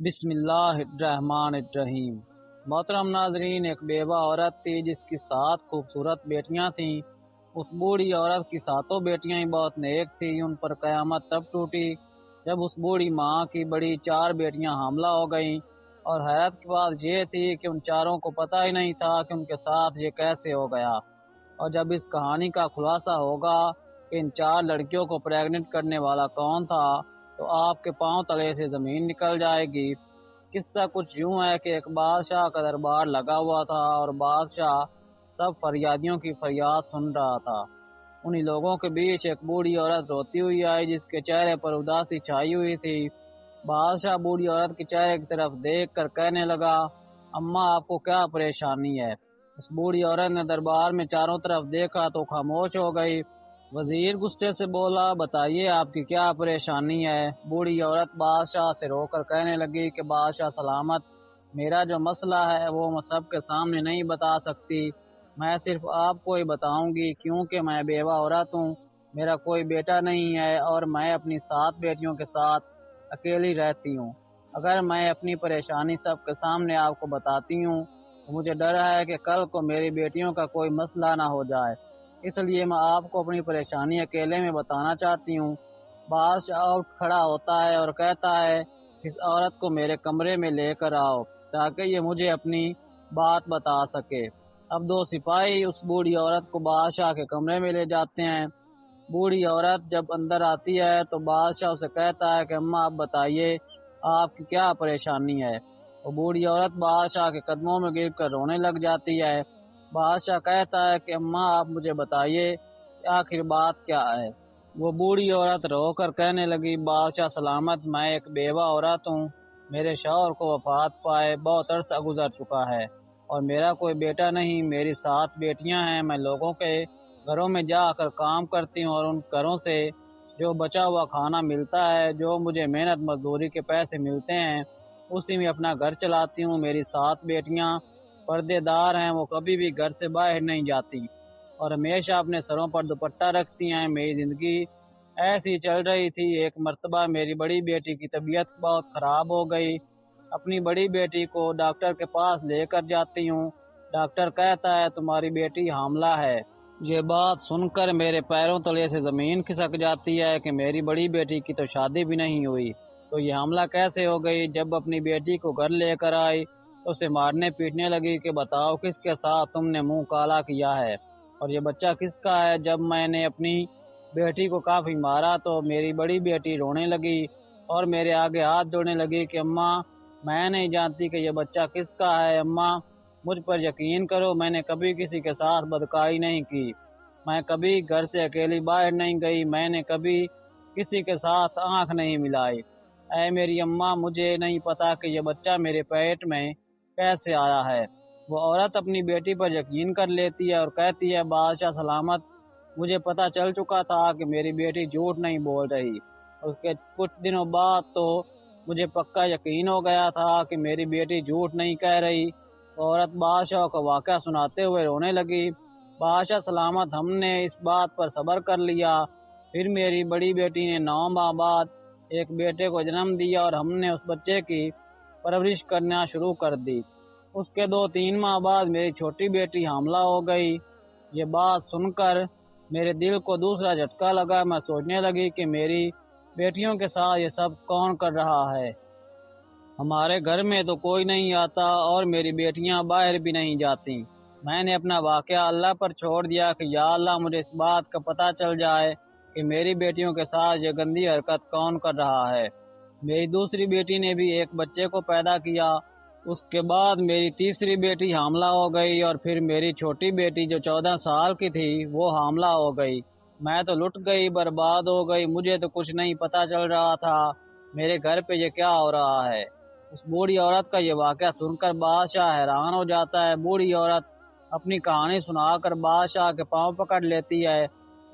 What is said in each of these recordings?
بسم اللہ الرحمن الرحیم۔ محترم ناظرین، ایک بیوہ عورت تھی جس کی 7 خوبصورت بیٹیاں تھیں۔ اس بوڑھی عورت کی 7 بیٹیاں ہی بہت نیک تھیں۔ ان پر قیامت تب ٹوٹی جب اس بوڑھی ماں کی بڑی 4 بیٹیاں حاملہ ہو گئیں، اور حیرت کی بات یہ تھی کہ ان چاروں کو پتہ ہی نہیں تھا کہ ان کے ساتھ یہ کیسے ہو گیا۔ اور جب اس کہانی کا خلاصہ ہوگا کہ ان 4 لڑکیوں کو پریگننٹ کرنے والا کون تھا، تو آپ کے پاؤں تلے سے زمین نکل جائے گی۔ قصہ کچھ یوں ہے کہ ایک بادشاہ کا دربار لگا ہوا تھا، اور بادشاہ سب فریادیوں کی فریاد سن رہا تھا۔ انہی لوگوں کے بیچ ایک بوڑھی عورت روتی ہوئی آئی جس کے چہرے پر اداسی چھائی ہوئی تھی۔ بادشاہ بوڑھی عورت کے چہرے کی طرف دیکھ کر کہنے لگا، اماں آپ کو کیا پریشانی ہے؟ اس بوڑھی عورت نے دربار میں چاروں طرف دیکھا تو خاموش ہو گئی۔ وزیر غصے سے بولا، بتائیے آپ کی کیا پریشانی ہے؟ بوڑھی عورت بادشاہ سے رو کر کہنے لگی کہ بادشاہ سلامت، میرا جو مسئلہ ہے وہ میں سب کے سامنے نہیں بتا سکتی، میں صرف آپ کو ہی بتاؤں گی، کیونکہ میں بیوہ عورت ہوں، میرا کوئی بیٹا نہیں ہے، اور میں اپنی 7 بیٹیوں کے ساتھ اکیلی رہتی ہوں۔ اگر میں اپنی پریشانی سب کے سامنے آپ کو بتاتی ہوں تو مجھے ڈر ہے کہ کل کو میری بیٹیوں کا کوئی مسئلہ نہ ہو جائے، اس لیے میں آپ کو اپنی پریشانی اکیلے میں بتانا چاہتی ہوں۔ بادشاہ اٹھ کھڑا ہوتا ہے اور کہتا ہے، اس عورت کو میرے کمرے میں لے کر آؤ تاکہ یہ مجھے اپنی بات بتا سکے۔ اب 2 سپاہی اس بوڑھی عورت کو بادشاہ کے کمرے میں لے جاتے ہیں۔ بوڑھی عورت جب اندر آتی ہے تو بادشاہ اسے کہتا ہے کہ اماں آپ بتائیے آپ کی کیا پریشانی ہے؟ وہ بوڑھی عورت بادشاہ کے قدموں میں گر کر رونے لگ جاتی ہے۔ بادشاہ کہتا ہے کہ اماں آپ مجھے بتائیے کہ آخر بات کیا ہے؟ وہ بوڑھی عورت رو کر کہنے لگی، بادشاہ سلامت، میں ایک بیوہ عورت ہوں، میرے شوہر کو وفات پائے بہت عرصہ گزر چکا ہے، اور میرا کوئی بیٹا نہیں، میری 7 بیٹیاں ہیں۔ میں لوگوں کے گھروں میں جا کر کام کرتی ہوں، اور ان گھروں سے جو بچا ہوا کھانا ملتا ہے، جو مجھے محنت مزدوری کے پیسے ملتے ہیں، اسی میں اپنا گھر چلاتی ہوں۔ میری 7 بیٹیاں پردے دار ہیں، وہ کبھی بھی گھر سے باہر نہیں جاتی، اور ہمیشہ اپنے سروں پر دوپٹہ رکھتی ہیں۔ میری زندگی ایسی چل رہی تھی، ایک مرتبہ میری بڑی بیٹی کی طبیعت بہت خراب ہو گئی۔ اپنی بڑی بیٹی کو ڈاکٹر کے پاس لے کر جاتی ہوں، ڈاکٹر کہتا ہے تمہاری بیٹی حاملہ ہے۔ یہ بات سن کر میرے پیروں تلے سے زمین کھسک جاتی ہے کہ میری بڑی بیٹی کی تو شادی بھی نہیں ہوئی، تو یہ حاملہ کیسے ہو گئی؟ جب اپنی بیٹی کو گھر لے کر آئی تو اسے مارنے پیٹنے لگی کہ بتاؤ کس کے ساتھ تم نے منہ کالا کیا ہے، اور یہ بچہ کس کا ہے؟ جب میں نے اپنی بیٹی کو کافی مارا تو میری بڑی بیٹی رونے لگی اور میرے آگے ہاتھ جوڑنے لگی کہ اماں میں نہیں جانتی کہ یہ بچہ کس کا ہے، اماں مجھ پر یقین کرو، میں نے کبھی کسی کے ساتھ بدکاری نہیں کی، میں کبھی گھر سے اکیلی باہر نہیں گئی، میں نے کبھی کسی کے ساتھ آنکھ نہیں ملائی، اے میری اماں مجھے نہیں پتا کہ یہ بچہ میرے پیٹ میں کیسے آیا ہے۔ وہ عورت اپنی بیٹی پر یقین کر لیتی ہے اور کہتی ہے، بادشاہ سلامت، مجھے پتا چل چکا تھا کہ میری بیٹی جھوٹ نہیں بول رہی۔ اس کے کچھ دنوں بعد تو مجھے پکا یقین ہو گیا تھا کہ میری بیٹی جھوٹ نہیں کہہ رہی۔ عورت بادشاہ کو واقعہ سناتے ہوئے رونے لگی، بادشاہ سلامت، ہم نے اس بات پر صبر کر لیا، پھر میری بڑی بیٹی نے 9 ماہ بعد ایک بیٹے کو جنم دیا، اور ہم نے اس بچے کی پرورش کرنا شروع کر دی۔ اس کے 2-3 ماہ بعد میری چھوٹی بیٹی حاملہ ہو گئی۔ یہ بات سن کر میرے دل کو دوسرا جھٹکا لگا، میں سوچنے لگی کہ میری بیٹیوں کے ساتھ یہ سب کون کر رہا ہے؟ ہمارے گھر میں تو کوئی نہیں آتا اور میری بیٹیاں باہر بھی نہیں جاتی۔ میں نے اپنا واقعہ اللہ پر چھوڑ دیا کہ یا اللہ مجھے اس بات کا پتہ چل جائے کہ میری بیٹیوں کے ساتھ یہ گندی حرکت کون کر رہا ہے۔ میری دوسری بیٹی نے بھی ایک بچے کو پیدا کیا، اس کے بعد میری تیسری بیٹی حاملہ ہو گئی، اور پھر میری چھوٹی بیٹی جو 14 سال کی تھی وہ حاملہ ہو گئی۔ میں تو لٹ گئی، برباد ہو گئی، مجھے تو کچھ نہیں پتہ چل رہا تھا میرے گھر پہ یہ کیا ہو رہا ہے۔ اس بوڑھی عورت کا یہ واقعہ سن کر بادشاہ حیران ہو جاتا ہے۔ بوڑھی عورت اپنی کہانی سنا کر بادشاہ کے پاؤں پکڑ لیتی ہے،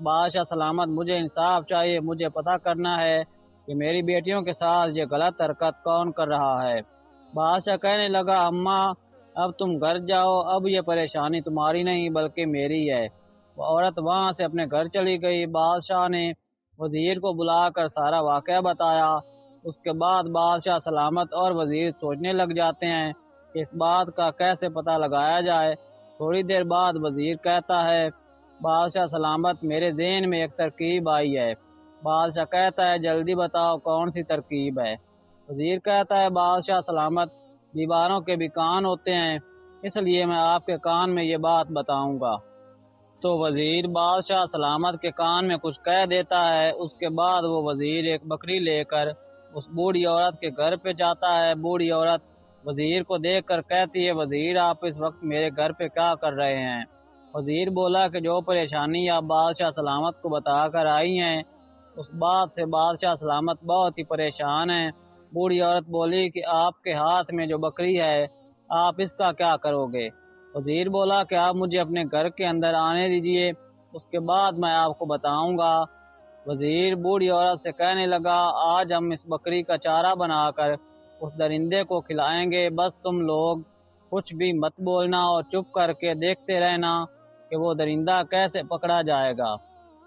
بادشاہ سلامت، مجھے انصاف چاہیے، مجھے پتہ کرنا ہے کہ میری بیٹیوں کے ساتھ یہ غلط حرکت کون کر رہا ہے۔ بادشاہ کہنے لگا، اماں اب تم گھر جاؤ، اب یہ پریشانی تمہاری نہیں بلکہ میری ہے۔ وہ عورت وہاں سے اپنے گھر چلی گئی۔ بادشاہ نے وزیر کو بلا کر سارا واقعہ بتایا۔ اس کے بعد بادشاہ سلامت اور وزیر سوچنے لگ جاتے ہیں کہ اس بات کا کیسے پتہ لگایا جائے۔ تھوڑی دیر بعد وزیر کہتا ہے، بادشاہ سلامت، میرے ذہن میں ایک ترکیب آئی ہے۔ بادشاہ کہتا ہے، جلدی بتاؤ کون سی ترکیب ہے؟ وزیر کہتا ہے، بادشاہ سلامت، دیواروں کے بھی کان ہوتے ہیں، اس لیے میں آپ کے کان میں یہ بات بتاؤں گا۔ تو وزیر بادشاہ سلامت کے کان میں کچھ کہہ دیتا ہے۔ اس کے بعد وہ وزیر ایک بکری لے کر اس بوڑھی عورت کے گھر پہ جاتا ہے۔ بوڑھی عورت وزیر کو دیکھ کر کہتی ہے، وزیر آپ اس وقت میرے گھر پہ کیا کر رہے ہیں؟ وزیر بولا کہ جو پریشانی آپ بادشاہ سلامت کو بتا کر آئی ہیں، اس بات سے بادشاہ سلامت بہت ہی پریشان ہیں۔ بوڑھی عورت بولی کہ آپ کے ہاتھ میں جو بکری ہے، آپ اس کا کیا کرو گے؟ وزیر بولا کہ آپ مجھے اپنے گھر کے اندر آنے دیجئے، اس کے بعد میں آپ کو بتاؤں گا۔ وزیر بوڑھی عورت سے کہنے لگا، آج ہم اس بکری کا چارہ بنا کر اس درندے کو کھلائیں گے، بس تم لوگ کچھ بھی مت بولنا اور چپ کر کے دیکھتے رہنا کہ وہ درندہ کیسے پکڑا جائے گا۔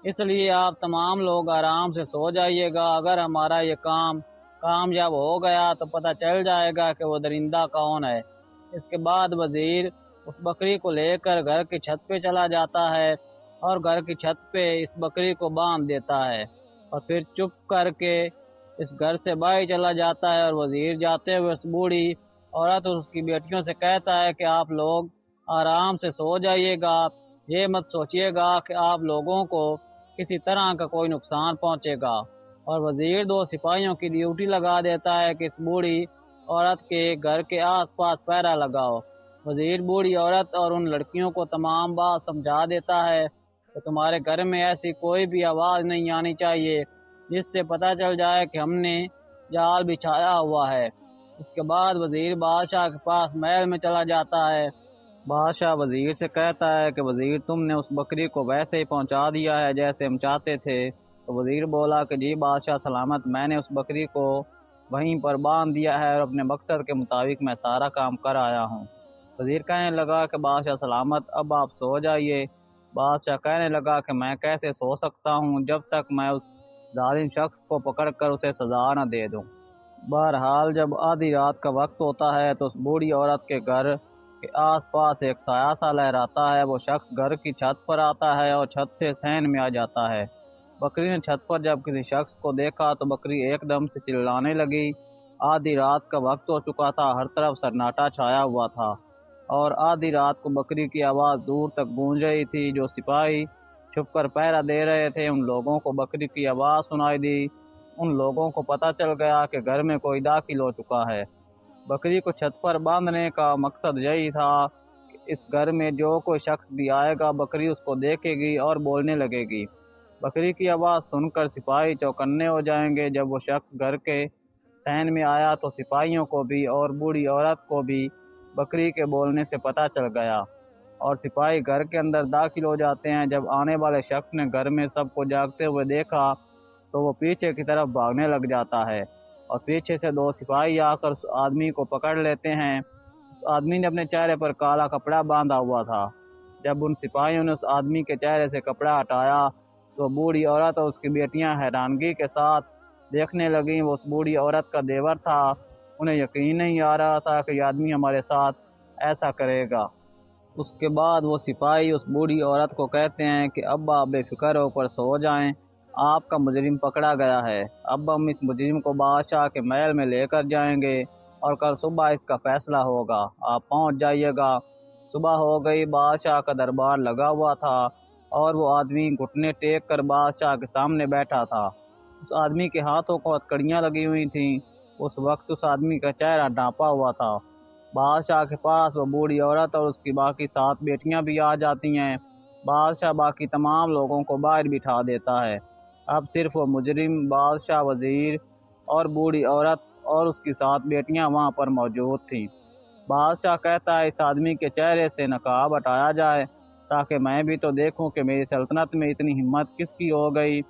اس لیے آپ تمام لوگ آرام سے سو جائیے گا۔ اگر ہمارا یہ کام کامیاب ہو گیا تو پتہ چل جائے گا کہ وہ درندہ کون ہے۔ اس کے بعد وزیر اس بکری کو لے کر گھر کی چھت پہ چلا جاتا ہے اور گھر کی چھت پہ اس بکری کو باندھ دیتا ہے اور پھر چپ کر کے اس گھر سے باہر چلا جاتا ہے۔ اور وزیر جاتے ہوئے اس بوڑھی عورت اور اس کی بیٹیوں سے کہتا ہے کہ آپ لوگ آرام سے سو جائیے گا، یہ مت سوچیے گا کہ آپ لوگوں کو کسی طرح کا کوئی نقصان پہنچے گا۔ اور وزیر 2 سپاہیوں کی ڈیوٹی لگا دیتا ہے کہ اس بوڑھی عورت کے گھر کے آس پاس پہرا لگاؤ۔ وزیر بوڑھی عورت اور ان لڑکیوں کو تمام بات سمجھا دیتا ہے کہ تمہارے گھر میں ایسی کوئی بھی آواز نہیں آنی چاہیے جس سے پتہ چل جائے کہ ہم نے جال بچھایا ہوا ہے۔ اس کے بعد وزیر بادشاہ کے پاس محل میں چلا جاتا ہے۔ بادشاہ وزیر سے کہتا ہے کہ وزیر تم نے اس بکری کو ویسے ہی پہنچا دیا ہے جیسے ہم چاہتے تھے؟ تو وزیر بولا کہ جی بادشاہ سلامت، میں نے اس بکری کو وہیں پر باندھ دیا ہے اور اپنے مقصد کے مطابق میں سارا کام کر آیا ہوں۔ وزیر کہنے لگا کہ بادشاہ سلامت اب آپ سو جائیے۔ بادشاہ کہنے لگا کہ میں کیسے سو سکتا ہوں جب تک میں اس ظالم شخص کو پکڑ کر اسے سزا نہ دے دوں۔ بہرحال جب آدھی رات کا وقت ہوتا ہے تو اس بوڑھی عورت کے گھر کے آس پاس ایک سایہ سا لہراتا ہے۔ وہ شخص گھر کی چھت پر آتا ہے اور چھت سے صحن میں آ جاتا ہے۔ بکری نے چھت پر جب کسی شخص کو دیکھا تو بکری ایک دم سے چلانے لگی۔ آدھی رات کا وقت ہو چکا تھا، ہر طرف سناٹا چھایا ہوا تھا اور آدھی رات کو بکری کی آواز دور تک گونج رہی تھی۔ جو سپاہی چھپ کر پہرا دے رہے تھے ان لوگوں کو بکری کی آواز سنائی دی۔ ان لوگوں کو پتہ چل گیا کہ گھر میں کوئی داخل ہو چکا ہے۔ بکری کو چھت پر باندھنے کا مقصد یہی تھا کہ اس گھر میں جو کوئی شخص بھی آئے گا بکری اس کو دیکھے گی اور بولنے لگے گی۔ بکری کی آواز سن کر سپاہی چوکنے ہو جائیں گے۔ جب وہ شخص گھر کے صحن میں آیا تو سپاہیوں کو بھی اور بوڑھی عورت کو بھی بکری کے بولنے سے پتہ چل گیا اور سپاہی گھر کے اندر داخل ہو جاتے ہیں۔ جب آنے والے شخص نے گھر میں سب کو جاگتے ہوئے دیکھا تو وہ پیچھے کی طرف بھاگنے لگ جاتا ہے اور پیچھے سے 2 سپاہی آ کر اس آدمی کو پکڑ لیتے ہیں۔ اس آدمی نے اپنے چہرے پر کالا کپڑا باندھا ہوا تھا۔ جب ان سپاہیوں نے اس آدمی کے چہرے سے کپڑا ہٹایا تو بوڑھی عورت اور اس کی بیٹیاں حیرانگی کے ساتھ دیکھنے لگیں۔ وہ اس بوڑھی عورت کا دیور تھا۔ انہیں یقین نہیں آ رہا تھا کہ یہ آدمی ہمارے ساتھ ایسا کرے گا۔ اس کے بعد وہ سپاہی اس بوڑھی عورت کو کہتے ہیں کہ اب آپ بے فکر ہو کر سو جائیں، آپ کا مجرم پکڑا گیا ہے۔ اب ہم اس مجرم کو بادشاہ کے محل میں لے کر جائیں گے اور کل صبح اس کا فیصلہ ہوگا، آپ پہنچ جائیے گا۔ صبح ہو گئی، بادشاہ کا دربار لگا ہوا تھا اور وہ آدمی گھٹنے ٹیک کر بادشاہ کے سامنے بیٹھا تھا۔ اس آدمی کے ہاتھوں کو ہتکڑیاں لگی ہوئی تھیں۔ اس وقت اس آدمی کا چہرہ ڈھانپا ہوا تھا۔ بادشاہ کے پاس وہ بوڑھی عورت اور اس کی باقی 7 بیٹیاں بھی آ جاتی ہیں۔ بادشاہ باقی تمام لوگوں کو باہر بٹھا دیتا ہے۔ اب صرف وہ مجرم، بادشاہ، وزیر اور بوڑھی عورت اور اس کی 7 بیٹیاں وہاں پر موجود تھیں۔ بادشاہ کہتا ہے اس آدمی کے چہرے سے نقاب ہٹایا جائے تاکہ میں بھی تو دیکھوں کہ میری سلطنت میں اتنی ہمت کس کی ہو گئی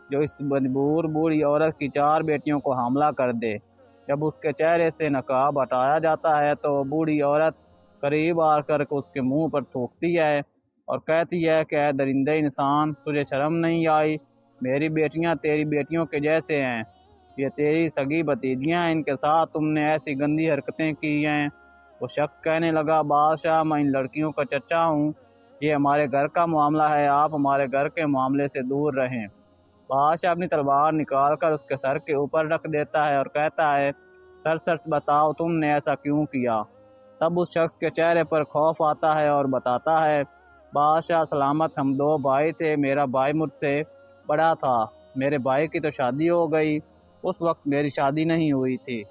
جو اس مجبور بوڑھی عورت کی 4 بیٹیوں کو حاملہ کر دے۔ جب اس کے چہرے سے نقاب ہٹایا جاتا ہے تو وہ بوڑھی عورت قریب آ کر اس کے منہ پر تھوکتی ہے اور کہتی ہے کہ اے درندے انسان، تجھے شرم نہیں آئی؟ میری بیٹیاں تیری بیٹیوں کے جیسے ہیں، یہ تیری سگی بھتیجیاں ہیں، ان کے ساتھ تم نے ایسی گندی حرکتیں کی ہیں۔ وہ شخص کہنے لگا بادشاہ میں ان لڑکیوں کا چچا ہوں، یہ ہمارے گھر کا معاملہ ہے، آپ ہمارے گھر کے معاملے سے دور رہیں۔ بادشاہ اپنی تلوار نکال کر اس کے سر کے اوپر رکھ دیتا ہے اور کہتا ہے سر سچ بتاؤ تم نے ایسا کیوں کیا؟ تب اس شخص کے چہرے پر خوف آتا ہے اور بتاتا ہے بادشاہ سلامت ہم دو بھائی تھے، میرا بھائی مجھ سے بڑا تھا، میرے بھائی کی تو شادی ہو گئی، اس وقت میری شادی نہیں ہوئی تھی۔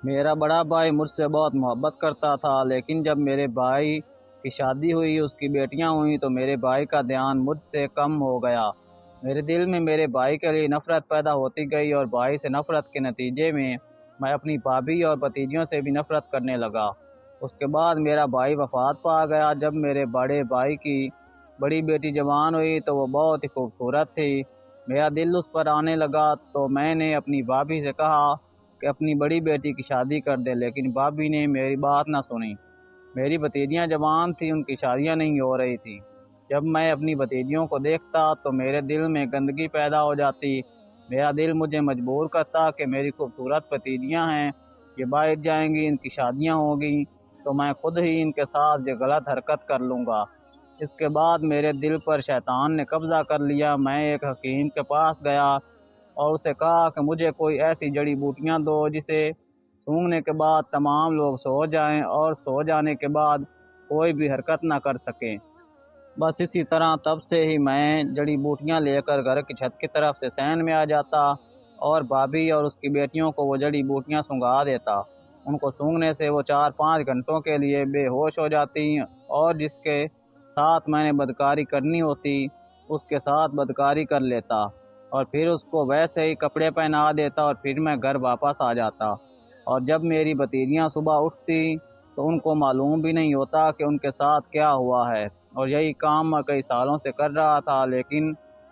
میرا بڑا بھائی مجھ سے بہت محبت کرتا تھا، لیکن جب میرے بھائی کی شادی ہوئی، اس کی بیٹیاں ہوئیں، تو میرے بھائی کا دھیان مجھ سے کم ہو گیا۔ میرے دل میں میرے بھائی کے لیے نفرت پیدا ہوتی گئی اور بھائی سے نفرت کے نتیجے میں اپنی بھابھی اور بھتیجیوں سے بھی نفرت کرنے لگا۔ اس کے بعد میرا بھائی وفات پا گیا۔ جب میرے بڑے بھائی کی بڑی بیٹی جوان ہوئی تو وہ بہت ہی خوبصورت تھی۔ میرا دل اس پر آنے لگا تو میں نے اپنی بھابھی سے کہا کہ اپنی بڑی بیٹی کی شادی کر دے، لیکن بھابھی نے میری بات نہ سنی۔ میری بھتیجیاں جوان تھیں، ان کی شادیاں نہیں ہو رہی تھیں۔ جب میں اپنی بھتیجیوں کو دیکھتا تو میرے دل میں گندگی پیدا ہو جاتی۔ میرا دل مجھے مجبور کرتا کہ میری خوبصورت بھتیجیاں ہیں، یہ باہر جائیں گی، ان کی شادیاں ہوگی تو میں خود ہی ان کے ساتھ یہ غلط حرکت کر لوں گا۔ اس کے بعد میرے دل پر شیطان نے قبضہ کر لیا۔ میں ایک حکیم کے پاس گیا اور اسے کہا کہ مجھے کوئی ایسی جڑی بوٹیاں دو جسے سونگھنے کے بعد تمام لوگ سو جائیں اور سو جانے کے بعد کوئی بھی حرکت نہ کر سکیں۔ بس اسی طرح تب سے ہی میں جڑی بوٹیاں لے کر گھر کی چھت کی طرف سے صحن میں آ جاتا اور بھابھی اور اس کی بیٹیوں کو وہ جڑی بوٹیاں سونگھا دیتا۔ ان کو سونگھنے سے وہ 4-5 گھنٹوں کے لیے بے ہوش ہو جاتی اور جس کے ساتھ میں نے بدکاری کرنی ہوتی اس کے ساتھ بدکاری کر لیتا اور پھر اس کو ویسے ہی کپڑے پہنا دیتا اور پھر میں گھر واپس آ جاتا۔ اور جب میری بھتیجیاں صبح اٹھتی تو ان کو معلوم بھی نہیں ہوتا کہ ان کے ساتھ کیا ہوا ہے، اور یہی کام میں کئی سالوں سے کر رہا تھا۔ لیکن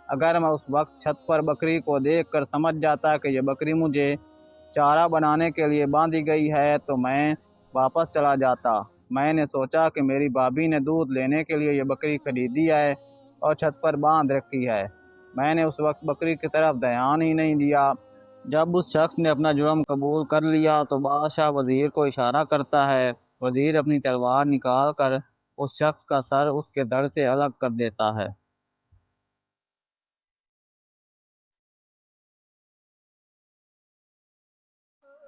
اگر میں اس وقت چھت پر بکری کو دیکھ کر سمجھ جاتا کہ یہ بکری مجھے چارہ بنانے کے لیے باندھی گئی ہے تو میں واپس چلا جاتا۔ میں نے سوچا کہ میری بھابھی نے دودھ لینے کے لیے یہ بکری خریدی ہے اور چھت پر باندھ رکھی ہے۔ میں نے اس وقت بکری کی طرف دھیان ہی نہیں دیا۔ جب اس شخص نے اپنا جرم قبول کر لیا تو بادشاہ وزیر کو اشارہ کرتا ہے۔ وزیر اپنی تلوار نکال کر اس شخص کا سر اس کے دھڑ سے الگ کر دیتا ہے۔